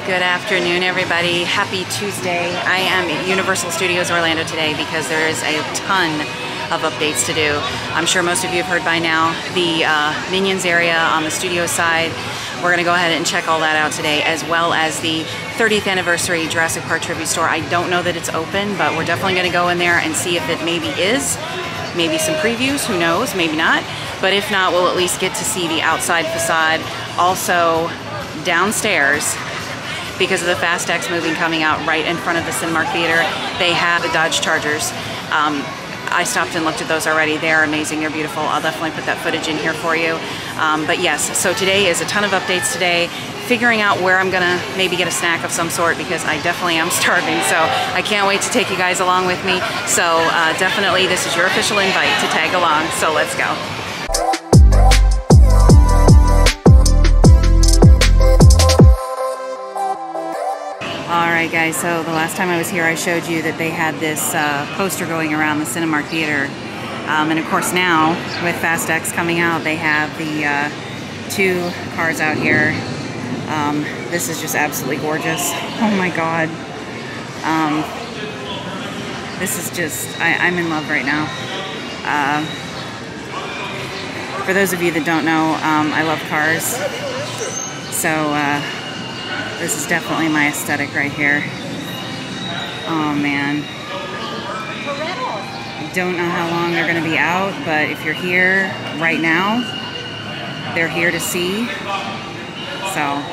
Good afternoon, everybody. Happy Tuesday. I am at Universal Studios Orlando today because there is a ton of updates to do. I'm sure most of you have heard by now the Minions area on the studio side. We're going to go ahead and check all that out today, as well as the 30th anniversary Jurassic Park tribute store. I don't know that it's open, but we're definitely going to go in there and see if it maybe is. Maybe some previews, who knows, maybe not. But if not, we'll at least get to see the outside facade. Also, downstairs, because of the Fast X movie coming out right in front of the Cinemark Theater, they have the Dodge Chargers. I stopped and looked at those already. They are amazing, they're beautiful. I'll definitely put that footage in here for you. But yes, so today is a ton of updates today. Figuring out where I'm gonna maybe get a snack of some sort, because I definitely am starving. So I can't wait to take you guys along with me. So definitely this is your official invite to tag along. So let's go. Alright guys, so the last time I was here I showed you that they had this poster going around the Cinemark Theater. And of course now, with Fast X coming out, they have the two cars out here. This is just absolutely gorgeous. Oh my god. This is just, I'm in love right now. For those of you that don't know, I love cars. So, this is definitely my aesthetic right here. Oh man. I don't know how long they're going to be out, but if you're here right now, they're here to see. So,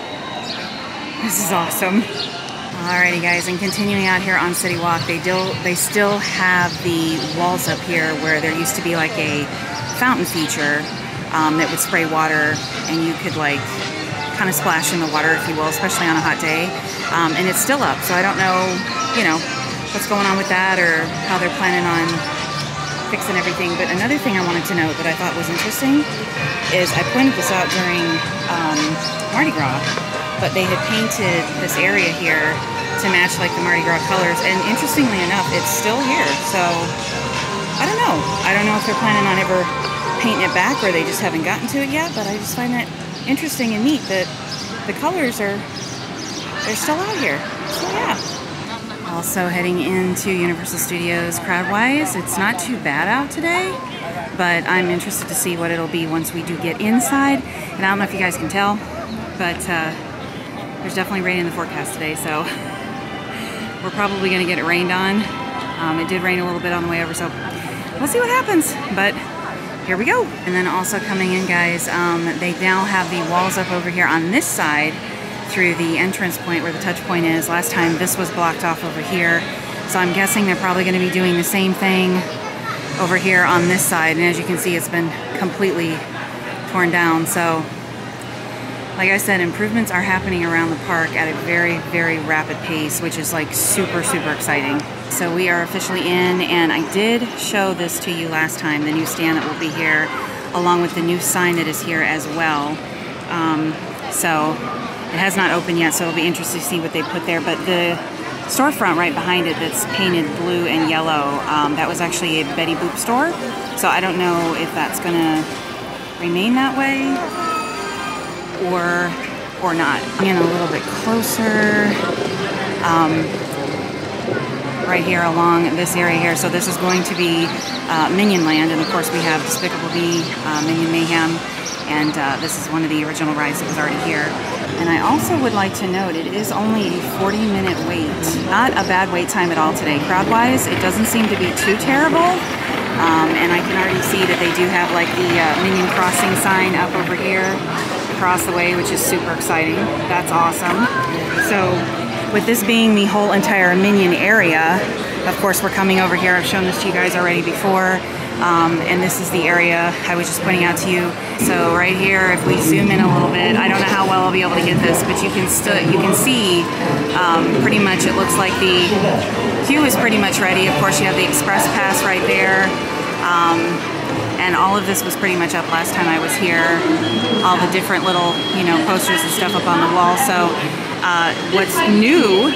this is awesome. Alrighty guys, and continuing out here on City Walk, they still have the walls up here where there used to be like a fountain feature that would spray water, and you could like kind of splash in the water, if you will, especially on a hot day. And it's still up, so I don't know, you know, what's going on with that or how they're planning on fixing everything. But another thing I wanted to note that I thought was interesting is I pointed this out during Mardi Gras, but they had painted this area here to match like the Mardi Gras colors, and interestingly enough, it's still here. So I don't know. I don't know if they're planning on ever painting it back or they just haven't gotten to it yet, but I just find that interesting and neat that the colors they're still out here. So yeah. Also heading into Universal Studios crowd-wise, it's not too bad out today, but I'm interested to see what it'll be once we do get inside. And I don't know if you guys can tell, but there's definitely rain in the forecast today, so we're probably going to get it rained on. It did rain a little bit on the way over, so we'll see what happens. But here we go. And then also coming in, guys, they now have the walls up over here on this side through the entrance point where the touch point is. Last time this was blocked off over here. So I'm guessing they're probably going to be doing the same thing over here on this side. And as you can see, it's been completely torn down. So like I said, improvements are happening around the park at a very, very rapid pace, which is like super, super exciting. So we are officially in, and I did show this to you last time, the new stand that will be here, along with the new sign that is here as well. So it has not opened yet, so it'll be interesting to see what they put there. But the storefront right behind it that's painted blue and yellow, that was actually a Betty Boop store. So I don't know if that's gonna remain that way or not. Getting a little bit closer. Right here along this area here. So this is going to be Minion Land, and of course we have Despicable Me, Minion Mayhem, and this is one of the original rides that was already here. And I also would like to note it is only a 40-minute wait. Not a bad wait time at all today. Crowd-wise, it doesn't seem to be too terrible. And I can already see that they do have like the Minion Crossing sign up over here across the way, which is super exciting. That's awesome. So with this being the whole entire Minion area, of course we're coming over here. I've shown this to you guys already before, and this is the area I was just pointing out to you. So right here, if we zoom in a little bit, I don't know how well I'll be able to get this, but you can see pretty much it looks like the queue is pretty much ready. Of course you have the Express Pass right there, and all of this was pretty much up last time I was here. All the different little, you know, posters and stuff up on the wall. So what's new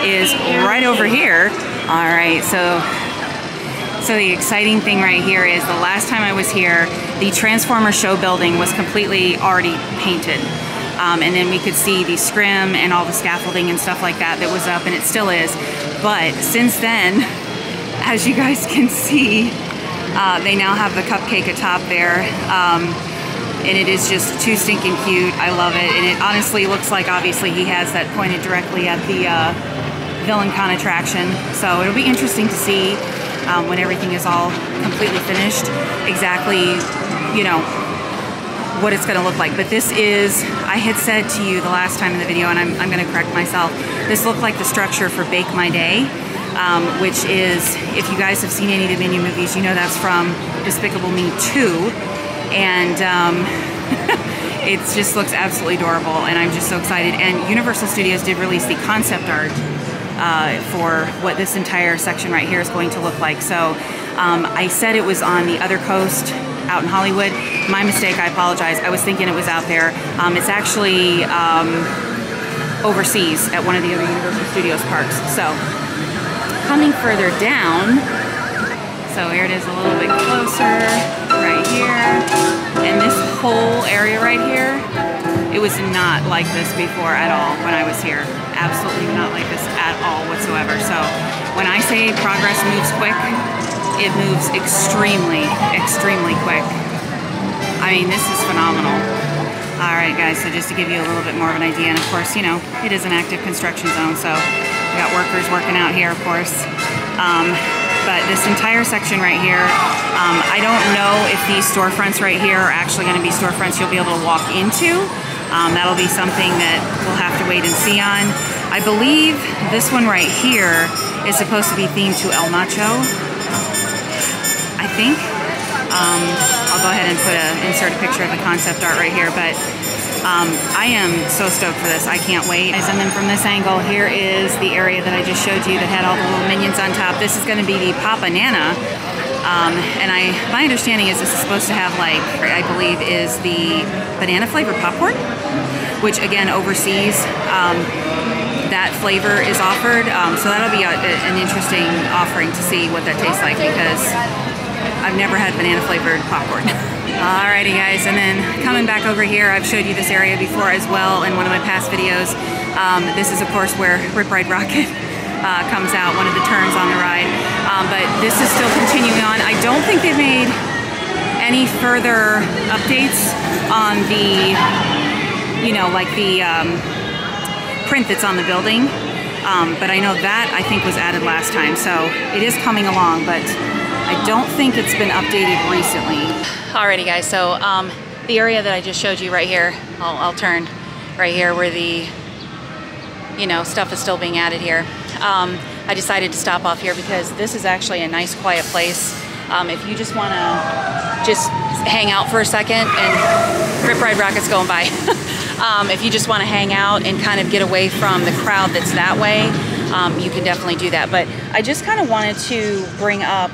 is right over here. All right, so the exciting thing right here is the last time I was here, the Transformer show building was completely already painted. And then we could see the scrim and all the scaffolding and stuff like that was up, and it still is. But since then, as you guys can see, they now have the cupcake atop there. And it is just too stinking cute. I love it. And it honestly looks like, obviously, he has that pointed directly at the VillainCon attraction. So it'll be interesting to see when everything is all completely finished, exactly, you know, what it's going to look like. But this is, I had said to you the last time in the video, and I'm going to correct myself, this looked like the structure for Bake My Day, which is, if you guys have seen any of the Minion movies, you know that's from Despicable Me 2. And it just looks absolutely adorable, and I'm just so excited. And Universal Studios did release the concept art for what this entire section right here is going to look like. So I said it was on the other coast out in Hollywood. My mistake, I apologize. I was thinking it was out there. It's actually overseas at one of the other Universal Studios parks. So coming further down, so here it is a little bit closer right here. And this whole area right here, it was not like this before at all when I was here. Absolutely not like this at all whatsoever. So when I say progress moves quick, it moves extremely, extremely quick. I mean, this is phenomenal. All right, guys, so just to give you a little bit more of an idea, and of course, you know, it is an active construction zone, so we got workers working out here, of course. But this entire section right here, I don't know if these storefronts right here are actually going to be storefronts you'll be able to walk into. That'll be something that we'll have to wait and see on. I believe this one right here is supposed to be themed to El Macho, I think. I'll go ahead and insert a picture of the concept art right here, but I am so stoked for this. I can't wait. And then from this angle, here is the area that I just showed you that had all the little minions on top. This is going to be the Papa Nana. And my understanding is this is supposed to have, like, I believe is the banana flavored popcorn, which again, overseas, that flavor is offered. So that'll be an interesting offering to see what that tastes like, because I've never had banana flavored popcorn. Alrighty, guys, and then coming back over here, I've showed you this area before as well in one of my past videos. This is, of course, where Rip Ride Rocket comes out, one of the turns on the ride. But this is still continuing on. I don't think they've made any further updates on the, you know, like the print that's on the building. But I know that, I think, was added last time. So it is coming along, but I don't think it's been updated recently. Alrighty, guys, so the area that I just showed you right here, I'll turn right here where the, you know, stuff is still being added here. I decided to stop off here because this is actually a nice quiet place. If you just want to just hang out for a second, and Rip Ride Rocket's going by. If you just want to hang out and kind of get away from the crowd that's that way, you can definitely do that. But I just kind of wanted to bring up,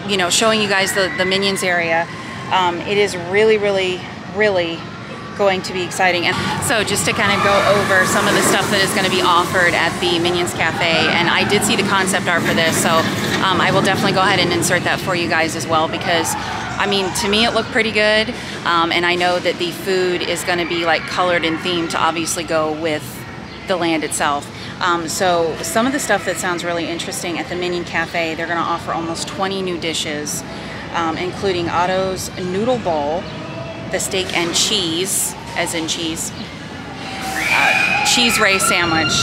you know, showing you guys the Minions area. It is really, really, really going to be exciting. And so just to kind of go over some of the stuff that is going to be offered at the Minions Cafe, and I did see the concept art for this, so I will definitely go ahead and insert that for you guys as well, because I mean, to me it looked pretty good, and I know that the food is going to be like colored and themed to obviously go with the land itself. So some of the stuff that sounds really interesting at the Minion Cafe, they're going to offer almost 20 new dishes, including Otto's Noodle Bowl, the steak and cheese, as in cheese, cheese ray sandwich,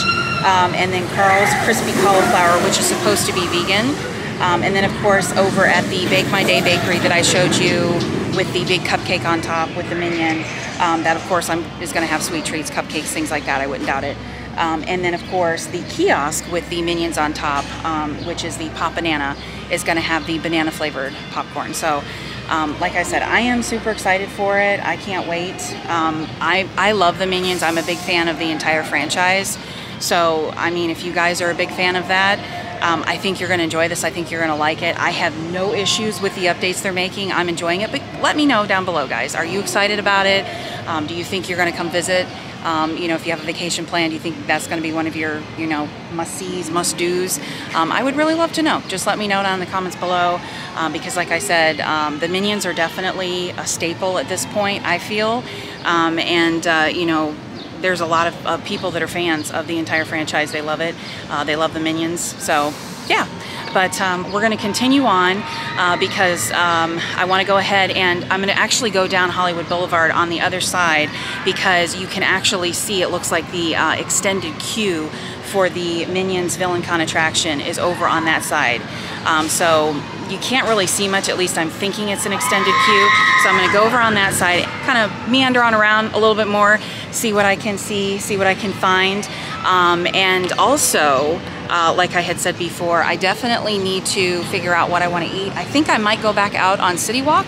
and then Carl's crispy cauliflower, which is supposed to be vegan. And then, of course, over at the Bake My Day bakery that I showed you with the big cupcake on top with the Minion, that, of course, is going to have sweet treats, cupcakes, things like that. I wouldn't doubt it. And then, of course, the kiosk with the Minions on top, which is the Papa Nana, is going to have the banana-flavored popcorn. So, like I said, I am super excited for it. I can't wait. I love the Minions. I'm a big fan of the entire franchise. So, I mean, if you guys are a big fan of that, I think you're going to enjoy this. I think you're going to like it. I have no issues with the updates they're making. I'm enjoying it, but let me know down below, guys. Are you excited about it? Do you think you're going to come visit? You know, if you have a vacation planned, you think that's going to be one of your, you know, must-sees, must-dos, I would really love to know. Just let me know down in the comments below, because like I said, the Minions are definitely a staple at this point, I feel, you know, there's a lot of people that are fans of the entire franchise. They love it. They love the Minions. So yeah, but we're going to continue on because I want to go ahead and I'm going to actually go down Hollywood Boulevard on the other side, because you can actually see, it looks like the extended queue for the Minions VillainCon attraction is over on that side. So you can't really see much, at least I'm thinking it's an extended queue. So I'm gonna go over on that side, kind of meander on around a little bit more, see what I can see what I can find. And also, like I had said before, I definitely need to figure out what I wanna eat. I think I might go back out on City Walk,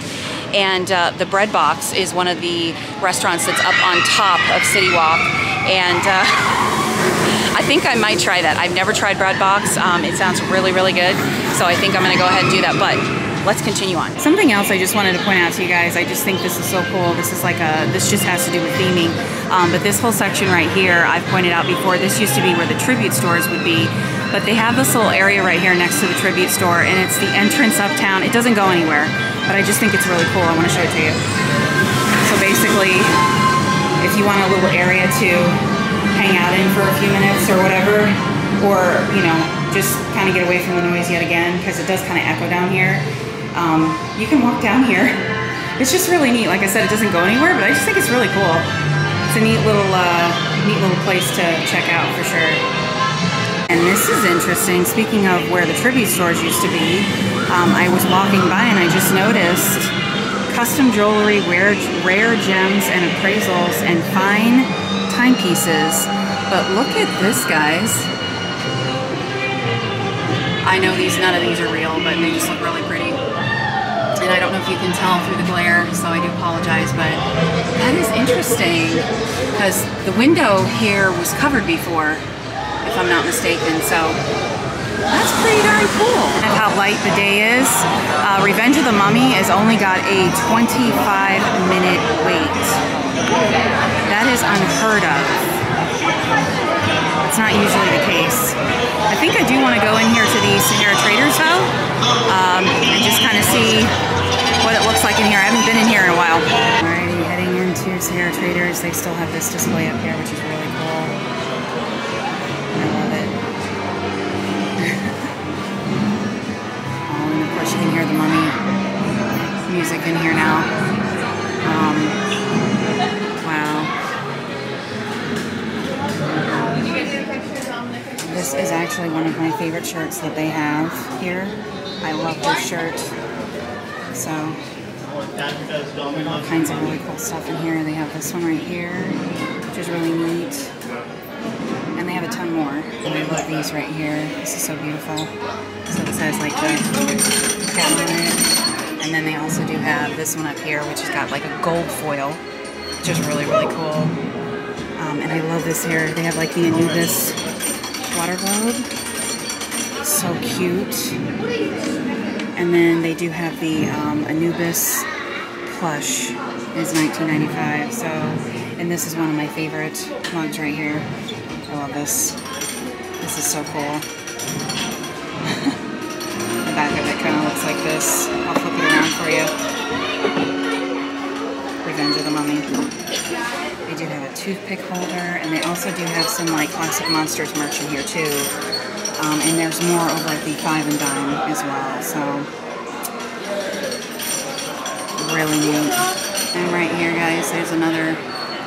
and the Bread Box is one of the restaurants that's up on top of City Walk. And I think I might try that. I've never tried Bread Box. It sounds really, really good. So I think I'm gonna go ahead and do that, but let's continue on. Something else I just wanted to point out to you guys, I just think this is so cool. This is like this just has to do with theming. But this whole section right here, I've pointed out before, this used to be where the tribute stores would be. But they have this little area right here next to the tribute store, and it's the entrance uptown. It doesn't go anywhere, but I just think it's really cool. I wanna show it to you. So basically, if you want a little area to hang out in for a few minutes or whatever, or, you know, just kind of get away from the noise yet again, because it does kind of echo down here. You can walk down here. It's just really neat. Like I said, it doesn't go anywhere, but I just think it's really cool. It's a neat little place to check out for sure. And this is interesting. Speaking of where the tribute stores used to be, I was walking by and I just noticed custom jewelry, rare gems and appraisals, and fine timepieces. But look at this, guys. I know none of these are real, but they just look really pretty. And I don't know if you can tell through the glare, so I do apologize, but that is interesting, because the window here was covered before, if I'm not mistaken, so that's pretty darn cool. And how light the day is. Revenge of the Mummy has only got a 25-minute wait. That is unheard of. It's not usually the case. I think I do want to go in here to the Sahara Traders though, and just kind of see what it looks like in here. I haven't been in here in a while. Alrighty, heading into Sahara Traders. They still have this display up here, which is really cool. I love it. Oh, and of course you can hear the Mummy music in here now. Wow. This is actually one of my favorite shirts that they have here. I love this shirt. So, all kinds of really cool stuff in here. They have this one right here, which is really neat. And they have a ton more. And I love these right here. This is so beautiful. So it says like the cat on it. And then they also do have this one up here, which has got like a gold foil, which is really, really cool. And I love this here. They have like the Anubis water globe. So cute. And then they do have the Anubis plush. It's $19.95. So, and this is one of my favorite mugs right here. I love this. This is so cool. The back of it kind of looks like this. I'll flip it around for you. Revenge of the Mummy. They do have a toothpick holder, and they also do have some like Classic Monsters merch in here too. And there's more over at the 5 and Dime as well, so really neat. And right here, guys, there's another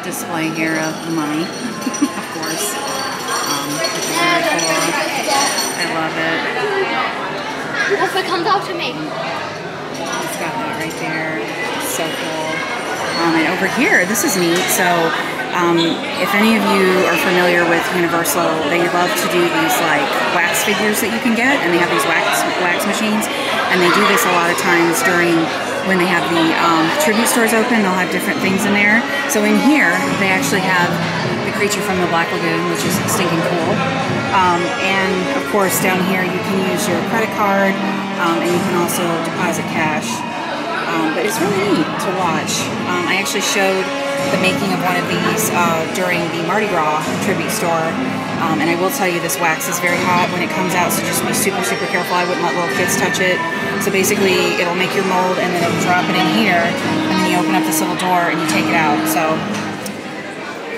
display here of the Mummy, of course, which is really cool. I love it. What if it comes out to me? It's got that right there. So cool. And over here, this is neat. So if any of you are familiar with Universal, they love to do these like wax figures that you can get, and they have these wax machines, and they do this a lot of times during when they have the tribute stores open. They'll have different things in there. So in here, they actually have the creature from the Black Lagoon, which is stinking cool. And of course, down here you can use your credit card, and you can also deposit cash. But it's really neat to watch. I actually showed the making of one of these during the Mardi Gras tribute store. And I will tell you, this wax is very hot when it comes out, so just be super, super careful. I wouldn't let little kids touch it. So basically, it'll make your mold, and then it'll drop it in here, and then you open up this little door and you take it out. So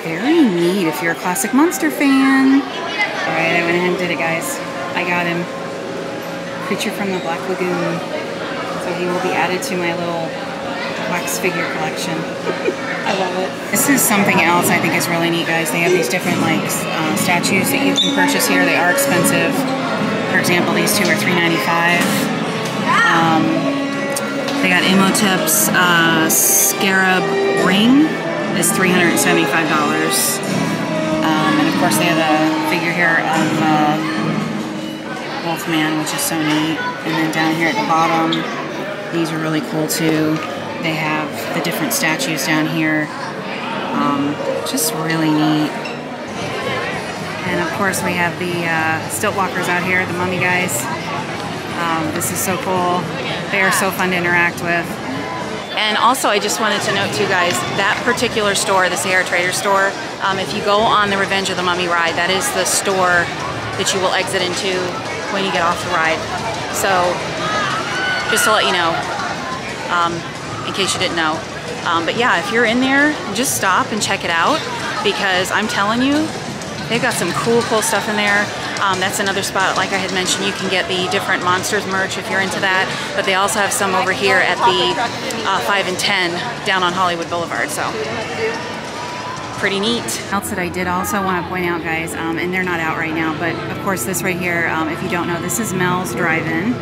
very neat if you're a classic monster fan. All right, I went ahead and did it, guys. I got him. Creature from the Black Lagoon. So he will be added to my little wax figure collection. I love it. This is something else I think is really neat, guys. They have these different like statues that you can purchase here. They are expensive. For example, these two are $3.95. They got Imhotep's Scarab Ring is $375. And of course they have a figure here of Wolfman, which is so neat. And then down here at the bottom, these are really cool too. They have the different statues down here. Just really neat. And of course we have the stilt walkers out here, the mummy guys. This is so cool. They are so fun to interact with. And also I just wanted to note too, guys, that particular store, the Sahara Trader store, if you go on the Revenge of the Mummy ride, that is the store that you will exit into when you get off the ride. So just to let you know, in case you didn't know. But yeah, if you're in there, just stop and check it out, because I'm telling you, they've got some cool stuff in there. That's another spot, like I had mentioned, you can get the different Monsters merch if you're into that, but they also have some over here at the 5 and 10 down on Hollywood Boulevard, so pretty neat. Else that I did also want to point out, guys, and they're not out right now, but of course this right here, if you don't know, this is Mel's Drive-In.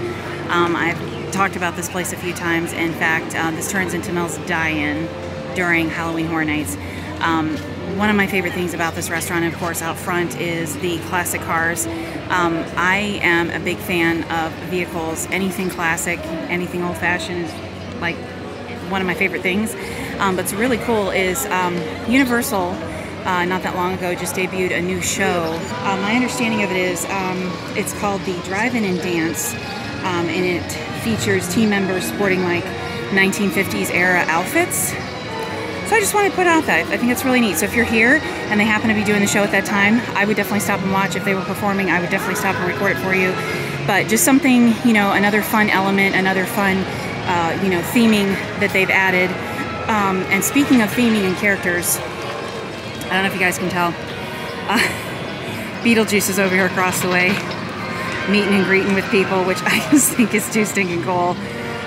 I've talked about this place a few times. In fact, this turns into Mel's Die-In during Halloween Horror Nights. One of my favorite things about this restaurant, of course, out front is the classic cars. I am a big fan of vehicles. Anything classic, anything old-fashioned is like one of my favorite things. But what's really cool is Universal, not that long ago, just debuted a new show. My understanding of it is it's called the Drive-In and Dance, and it features team members sporting like 1950s era outfits. So I just want to put out that. I think it's really neat. So if you're here and they happen to be doing the show at that time, I would definitely stop and watch. If they were performing, I would definitely stop and record it for you. But just something, you know, another fun element, another fun, you know, theming that they've added. And speaking of theming and characters, I don't know if you guys can tell, Beetlejuice is over here across the way, meeting and greeting with people, which I just think is too stinking cool.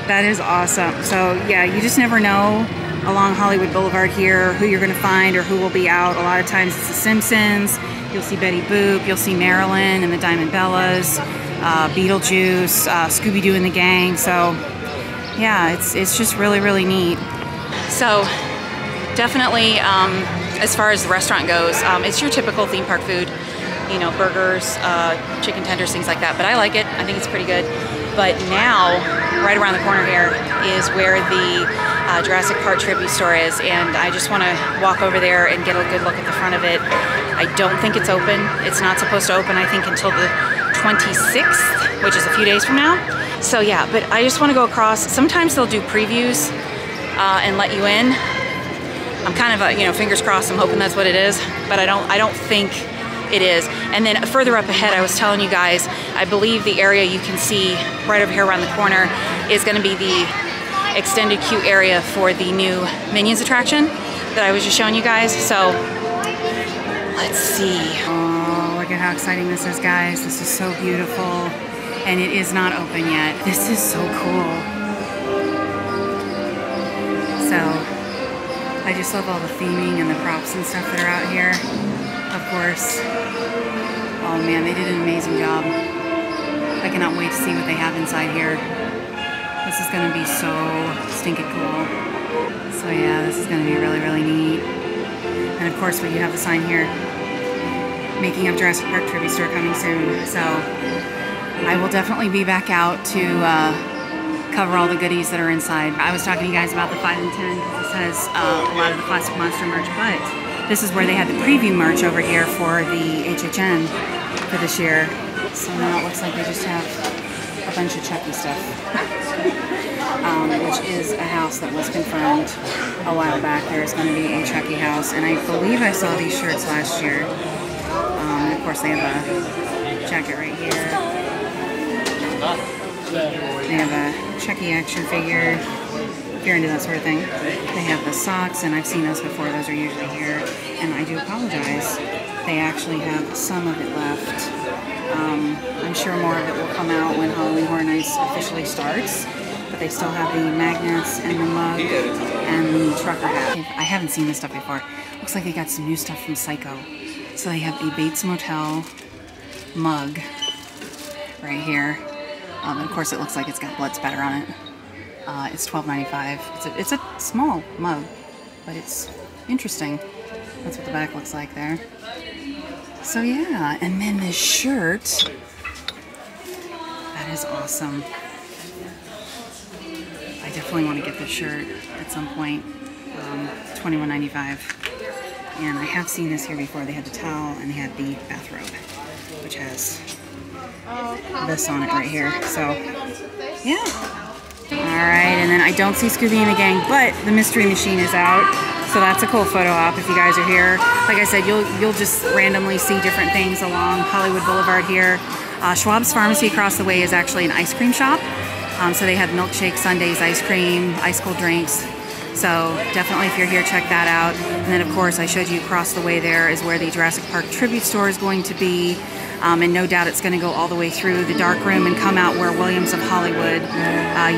That is awesome. So yeah, you just never know along Hollywood Boulevard here who you're going to find or who will be out. A lot of times it's the Simpsons, you'll see Betty Boop, you'll see Marilyn and the Diamond Bellas, Beetlejuice, Scooby-Doo and the gang. So yeah, it's just really, really neat. So definitely, as far as the restaurant goes, it's your typical theme park food. You know, burgers, chicken tenders, things like that. But I like it. I think it's pretty good. But now, right around the corner here is where the Jurassic Park tribute store is, and I just want to walk over there and get a good look at the front of it. I don't think it's open. It's not supposed to open, I think, until the 26th, which is a few days from now. So yeah, but I just want to go across. Sometimes they'll do previews and let you in. I'm kind of, you know, fingers crossed. I'm hoping that's what it is, but I don't think it is. And then further up ahead, I was telling you guys, I believe the area you can see right over here around the corner is going to be the extended queue area for the new Minions attraction that I was just showing you guys. So let's see. Oh, look at how exciting this is, guys. This is so beautiful. And it is not open yet. This is so cool. So I just love all the theming and the props and stuff that are out here. Of course. Oh man, they did an amazing job. I cannot wait to see what they have inside here. This is gonna be so stinking cool. So yeah, this is gonna be really, really neat. And of course, we have the sign here, making of Jurassic Park tribute store coming soon. So I will definitely be back out to cover all the goodies that are inside. I was talking to you guys about the 5 and 10 because this has a lot of the classic monster merch, but this is where they had the preview merch over here for the HHN for this year. So now it looks like they just have a bunch of Chucky stuff, which is a house that was confirmed a while back. There's going to be a Chucky house, and I believe I saw these shirts last year. And of course, they have a jacket right here. They have a Chucky action figure, if you're into that sort of thing. They have the socks, and I've seen those before. Those are usually here, and I do apologize. They actually have some of it left. I'm sure more of it will come out when Halloween Horror Nights officially starts, but they still have the magnets and the mug and the trucker hat. I haven't seen this stuff before. Looks like they got some new stuff from Psycho. So they have a Bates Motel mug right here. And of course it looks like it's got blood spatter on it. It's $12.95. It's a small mug, but it's interesting. That's what the back looks like there. So yeah, and then this shirt, that is awesome. I definitely want to get this shirt at some point. $21.95. And I have seen this here before. They had the towel and they had the bathrobe, which has this on it right here. So yeah. Alright, and then I don't see Scooby and the gang, but the Mystery Machine is out. So that's a cool photo op if you guys are here. Like I said, you'll just randomly see different things along Hollywood Boulevard here. Schwab's Pharmacy across the way is actually an ice cream shop. So they have milkshakes, sundaes, ice cream, ice cold drinks. So definitely if you're here, check that out. And then of course I showed you across the way there is where the Jurassic Park tribute store is going to be. And no doubt it's going to go all the way through the dark room and come out where Williams of Hollywood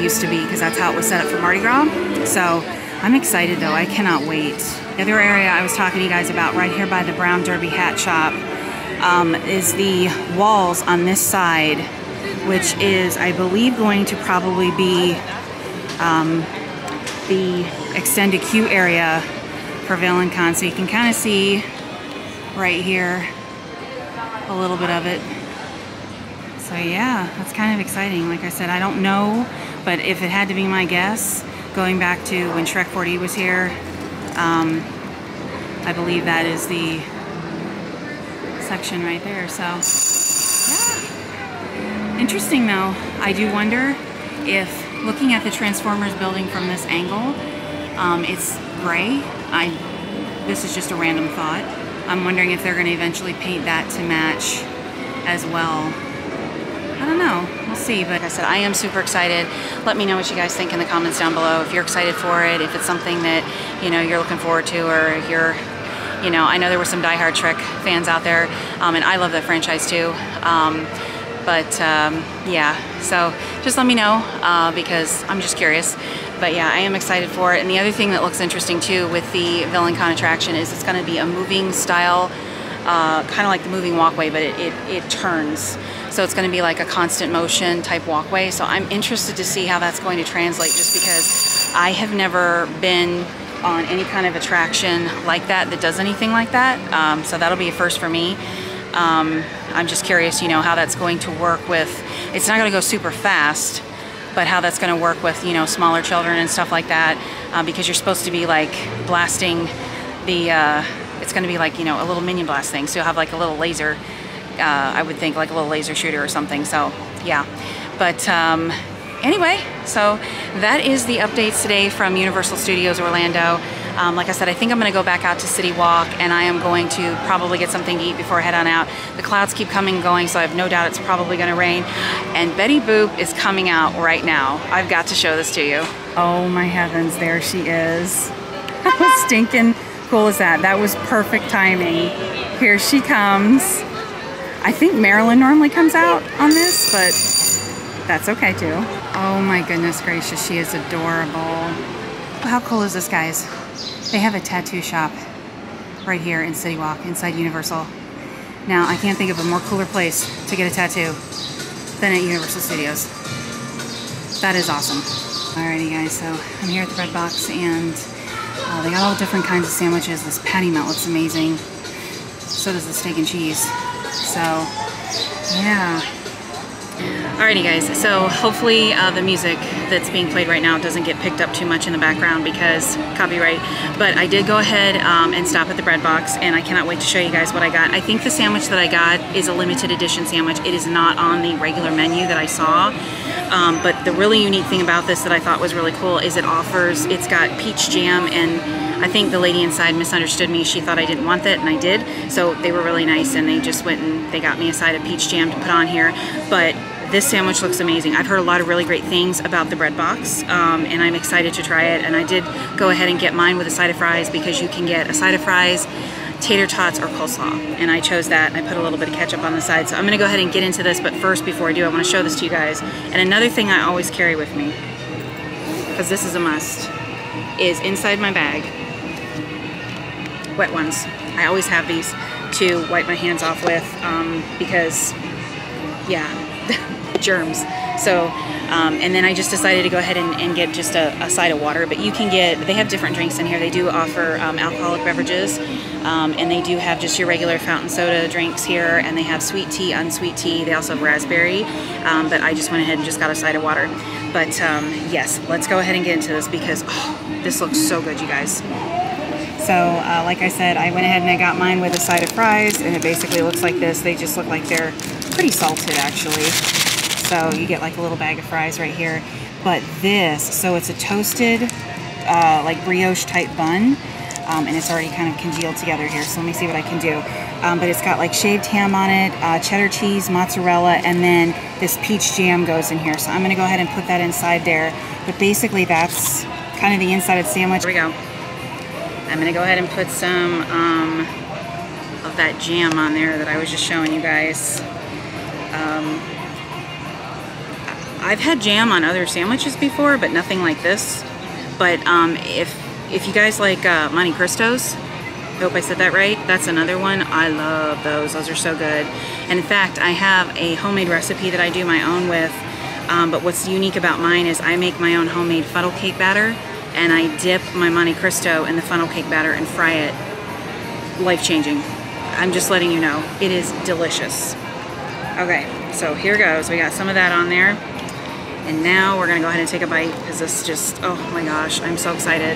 used to be, because that's how it was set up for Mardi Gras. So I'm excited though, I cannot wait. The other area I was talking to you guys about right here by the Brown Derby hat shop is the walls on this side, which is, I believe, going to probably be the extended queue area for VillainCon. So you can kind of see right here a little bit of it. So yeah, that's kind of exciting. Like I said, I don't know, but if it had to be my guess, going back to when Shrek 4D was here, I believe that is the section right there. So yeah, interesting though. I do wonder if, looking at the Transformers building from this angle, it's gray. This is just a random thought. I'm wondering if they're going to eventually paint that to match as well. I don't know. We'll see. But like I said, I am super excited. Let me know what you guys think in the comments down below. If you're excited for it, if it's something that, you know, you're looking forward to, or if you're, you know, I know there were some diehard Trek fans out there, and I love that franchise too. Yeah, so just let me know, because I'm just curious. But yeah, I am excited for it. And the other thing that looks interesting too with the VillainCon attraction is it's going to be a moving style, kind of like the moving walkway, but it turns. So it's going to be like a constant motion type walkway. So I'm interested to see how that's going to translate, just because I have never been on any kind of attraction like that does anything like that. So that'll be a first for me. I'm just curious, you know, how that's going to work with, it's not going to go super fast, but how that's going to work with, you know, smaller children and stuff like that, because you're supposed to be like blasting the, it's going to be like, you know, a little Minion blast thing. So you'll have like a little laser, I would think like a little laser shooter or something. So yeah, but anyway, so that is the updates today from Universal Studios Orlando. Like I said, I think I'm going to go back out to City Walk, and I am going to probably get something to eat before I head on out. The clouds keep coming and going, so I have no doubt it's probably going to rain. And Betty Boop is coming out right now. I've got to show this to you. Oh my heavens, there she is. How stinking cool is that? That was perfect timing. Here she comes. I think Marilyn normally comes out on this, but that's okay too. Oh my goodness gracious, she is adorable. How cool is this, guys? They have a tattoo shop right here in City Walk inside Universal. Now, I can't think of a more cooler place to get a tattoo than at Universal Studios. That is awesome. Alrighty guys, so I'm here at the Red Box, and they got all different kinds of sandwiches. This patty melt looks amazing. So does the steak and cheese. So, yeah. Alrighty guys, so hopefully the music that's being played right now doesn't get picked up too much in the background because copyright, but I did go ahead and stop at the bread box, and I cannot wait to show you guys what I got. I think the sandwich that I got is a limited edition sandwich. It is not on the regular menu that I saw, but the really unique thing about this that I thought was really cool is it's got peach jam, and I think the lady inside misunderstood me. She thought I didn't want that, and I did. So they were really nice, and they just went and they got me a side of peach jam to put on here. But this sandwich looks amazing. I've heard a lot of really great things about the bread box, and I'm excited to try it. And I did go ahead and get mine with a side of fries because you can get a side of fries, tater tots, or coleslaw. And I chose that. I put a little bit of ketchup on the side. So I'm gonna go ahead and get into this, but first, before I do, I wanna show this to you guys. And another thing I always carry with me, because this is a must, is inside my bag, wet ones. I always have these to wipe my hands off with because, yeah, germs. So, and then I just decided to go ahead and get just a side of water, but you can they have different drinks in here. They do offer alcoholic beverages, and they do have just your regular fountain soda drinks here, and they have sweet tea, unsweet tea. They also have raspberry, but I just went ahead and just got a side of water. But yes, let's go ahead and get into this because this looks so good, you guys. So, like I said, I went ahead and I got mine with a side of fries, and it basically looks like this. They just look like they're pretty salted, actually. So you get like a little bag of fries right here. But this, so it's a toasted, like brioche type bun, and it's already kind of congealed together here. So let me see what I can do. But it's got like shaved ham on it, cheddar cheese, mozzarella, and then this peach jam goes in here. So I'm gonna go ahead and put that inside there. But basically that's kind of the inside of the sandwich. Here we go. I'm gonna go ahead and put some of that jam on there that I was just showing you guys. I've had jam on other sandwiches before, but nothing like this. But if you guys like Monte Cristos, I hope I said that right, that's another one. I love those. Those are so good. And in fact, I have a homemade recipe that I do my own with, but what's unique about mine is I make my own homemade funnel cake batter, and I dip my Monte Cristo in the funnel cake batter and fry it. Life-changing. I'm just letting you know. It is delicious. Okay, so here goes. We got some of that on there. And now we're gonna go ahead and take a bite because this just, oh my gosh, I'm so excited.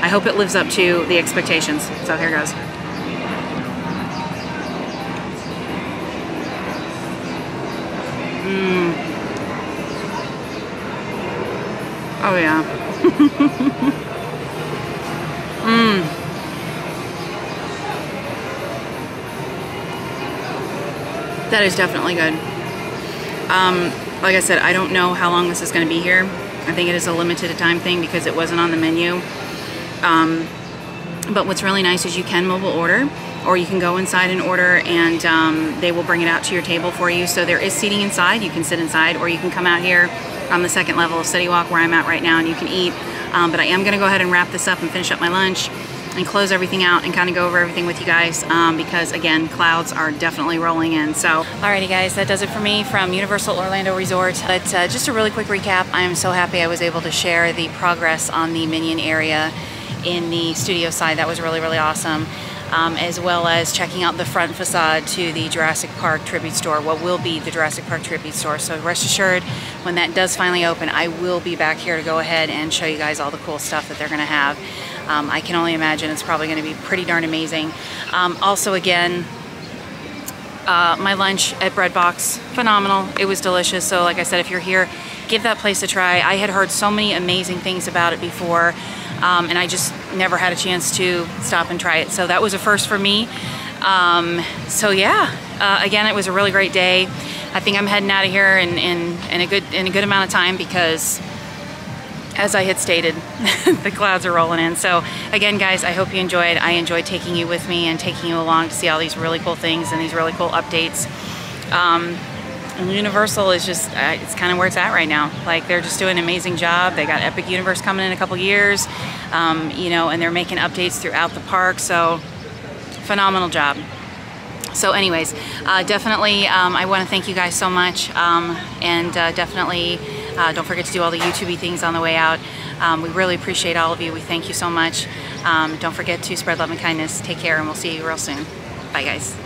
I hope it lives up to the expectations. So here goes. Oh yeah. That is definitely good. Like I said, I don't know how long this is going to be here. I think it is a limited time thing because it wasn't on the menu. But what's really nice is you can mobile order, or you can go inside and order, and they will bring it out to your table for you. So there is seating inside. You can sit inside, or you can come out here on the second level of City Walk where I'm at right now, and you can eat. But I am going to go ahead and wrap this up and finish up my lunch and close everything out and kind of go over everything with you guys because again, clouds are definitely rolling in. So alrighty guys, that does it for me from Universal Orlando Resort. But just a really quick recap, I am so happy I was able to share the progress on the Minion area in the studio side. That was really, really awesome. As well as checking out the front facade to the Jurassic Park tribute store, what will be the Jurassic Park tribute store. So rest assured, when that does finally open, I will be back here to go ahead and show you guys all the cool stuff that they're gonna have. I can only imagine it's probably gonna be pretty darn amazing. Also again, my lunch at Bread Box, phenomenal. It was delicious. So like I said, if you're here, give that place a try. I had heard so many amazing things about it before, and I just never had a chance to stop and try it. So that was a first for me. So yeah, again, it was a really great day. I think I'm heading out of here in a good amount of time because, as I had stated, the clouds are rolling in. So again, guys, I hope you enjoyed. I enjoyed taking you with me and taking you along to see all these really cool things and these really cool updates. And Universal is just, it's kind of where it's at right now. Like, they're just doing an amazing job. They got Epic Universe coming in a couple years, you know, and they're making updates throughout the park. So phenomenal job. So anyways, definitely, I want to thank you guys so much. And definitely, don't forget to do all the YouTube-y things on the way out. We really appreciate all of you. We thank you so much. Don't forget to spread love and kindness. Take care, and we'll see you real soon. Bye, guys.